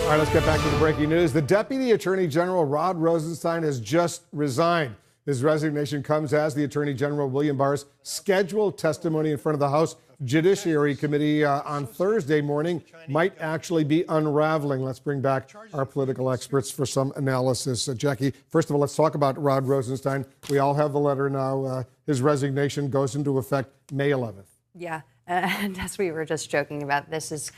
All right, let's get back to the breaking news. The Deputy Attorney General, Rod Rosenstein, has just resigned. His resignation comes as the Attorney General, William Barr's scheduled testimony in front of the House Judiciary Committee on Thursday morning might actually be unraveling. Let's bring back our political experts for some analysis. Jackie, first of all, let's talk about Rod Rosenstein. We all have the letter now. His resignation goes into effect May 11th. Yeah, and as we were just joking about, this is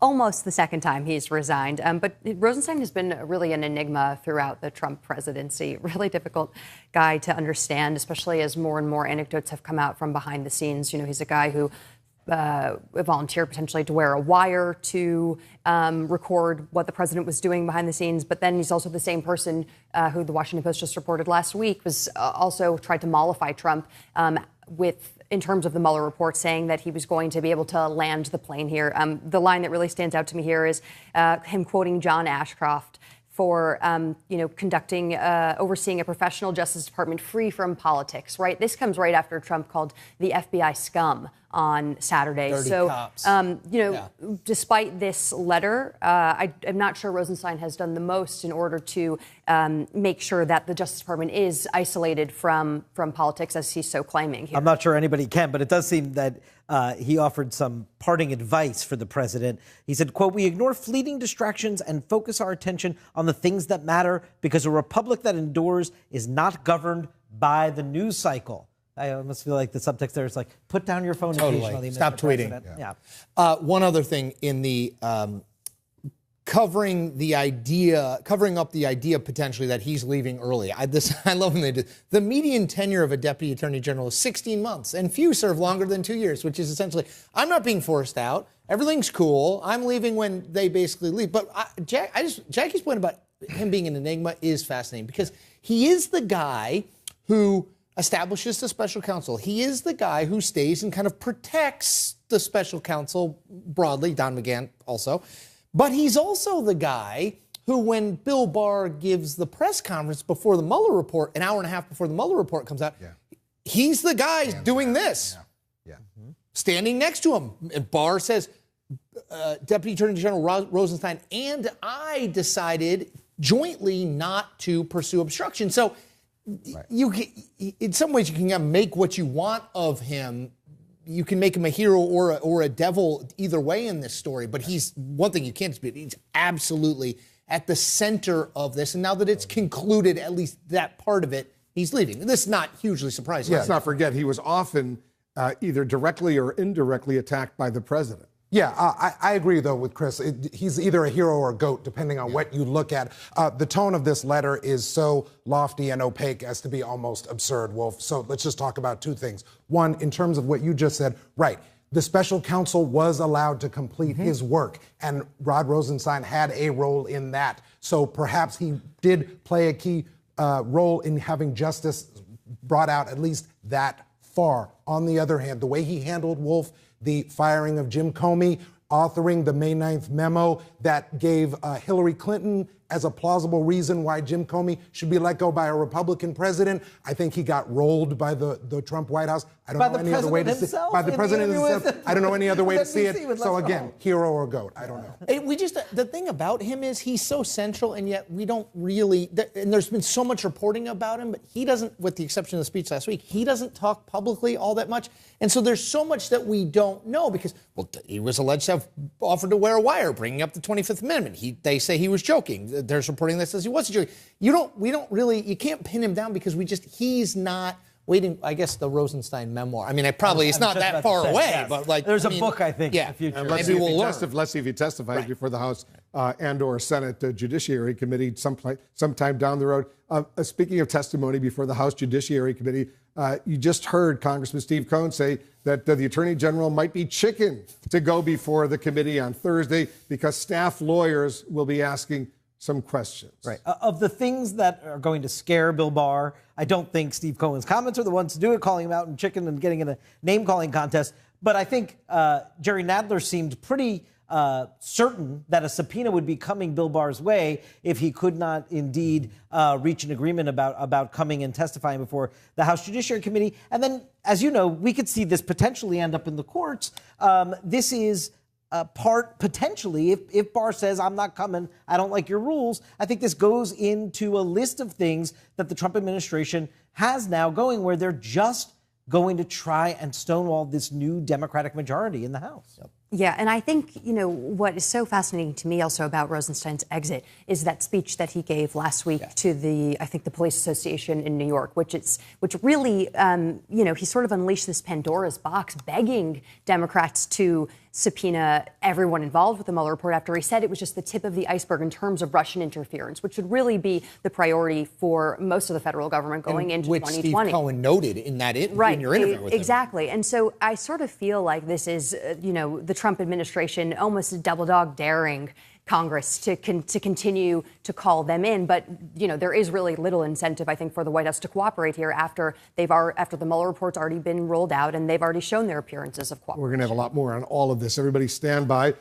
almost the second time he's resigned. But Rosenstein has been really an enigma throughout the Trump presidency. Really difficult guy to understand, especially as more and more anecdotes have come out from behind the scenes. You know, he's a guy who volunteered potentially to wear a wire to record what the president was doing behind the scenes. But then he's also the same person who the Washington Post just reported last week was also tried to mollify Trump in terms of the Mueller report, saying that he was going to be able to land the plane here. The line that really stands out to me here is him quoting John Ashcroft for, overseeing a professional Justice Department free from politics, right? This comes right after Trump called the FBI scum on Saturday. Dirty so, cops. Despite this letter, I'm not sure Rosenstein has done the most in order to make sure that the Justice Department is isolated from politics, as he's so claiming here. I'm not sure anybody can, but it does seem that he offered some parting advice for the president. He said, quote, "We ignore fleeting distractions and focus our attention on the things that matter because a republic that endures is not governed by the news cycle." I almost feel like the subtext there is like, put down your phone occasionally. Stop tweeting. Yeah. One other thing in the covering up the idea potentially that he's leaving early. I love when they do. The median tenure of a deputy attorney general is 16 months, and few serve longer than 2 years, which is essentially, I'm not being forced out. Everything's cool. I'm leaving when they basically leave. But Jackie's point about him being an enigma is fascinating because he is the guy who establishes the special counsel. He is the guy who stays and kind of protects the special counsel broadly, Don McGahn also. But he's also the guy who, when Bill Barr gives the press conference before the Mueller report, an hour and a half before the Mueller report comes out, he's the guy doing this, standing next to him. And Barr says, Deputy Attorney General Rosenstein and I decided jointly not to pursue obstruction. So you can, in some ways, you can make what you want of him. You can make him a hero or a devil either way in this story. But he's one thing you can't dispute. He's absolutely at the center of this. And now that it's concluded, at least that part of it, he's leaving. This is not hugely surprising. Let's not forget, he was often either directly or indirectly attacked by the president. Yeah, I agree, though, with Chris. He's either a hero or a goat, depending on what you look at. The tone of this letter is so lofty and opaque as to be almost absurd, Wolf. So let's just talk about two things. One, in terms of what you just said, right, the special counsel was allowed to complete his work, and Rod Rosenstein had a role in that. So perhaps he did play a key role in having justice brought out at least that far. On the other hand, the way he handled Wolf, the firing of Jim Comey, authoring the May 9th memo that gave Hillary Clinton as a plausible reason why Jim Comey should be let go by a Republican president. I think he got rolled by the Trump White House. I don't know any other way to see it. By the president himself. I don't know any other way to see it. So again, hero or goat, I don't know. The thing about him is he's so central, and yet we don't really, and there's been so much reporting about him, but he doesn't, with the exception of the speech last week, he doesn't talk publicly all that much. And so there's so much that we don't know because, well, he was alleged to have offered to wear a wire, bringing up the 25th Amendment. They say he was joking. There's reporting that says he wasn't joking. You can't pin him down because he's not waiting. I guess the Rosenstein memoir. I mean, it's not that far away, but there's a book, I think, in the future. And let's see if he testifies before the House and/or Senate Judiciary Committee sometime down the road. Speaking of testimony before the House Judiciary Committee, you just heard Congressman Steve Cohen say that the Attorney General might be chicken to go before the committee on Thursday because staff lawyers will be asking some questions. Right. Of the things that are going to scare Bill Barr, I don't think Steve Cohen's comments are the ones to do it, calling him out in chicken and getting in a name-calling contest. But I think Jerry Nadler seemed pretty certain that a subpoena would be coming Bill Barr's way if he could not indeed reach an agreement about coming and testifying before the House Judiciary Committee. And then, as you know, we could see this potentially end up in the courts. This is part potentially, if Barr says, I'm not coming, I don't like your rules, I think this goes into a list of things that the Trump administration has now going where they're just going to try and stonewall this new Democratic majority in the House. Yeah, and I think, what is so fascinating to me also about Rosenstein's exit is that speech that he gave last week to the Police Association in New York, which really, he sort of unleashed this Pandora's box, begging Democrats to subpoena everyone involved with the Mueller report after he said it was just the tip of the iceberg in terms of Russian interference, which should really be the priority for most of the federal government going into 2020. Which Steve Cohen noted in that in your interview with him. Exactly. And so I sort of feel like this is, the Trump administration almost double dog daring Congress to continue to call them in. But, there is really little incentive, I think, for the White House to cooperate here after the Mueller report's already been rolled out and they've already shown their appearances of cooperation. We're going to have a lot more on all of this. Everybody stand by.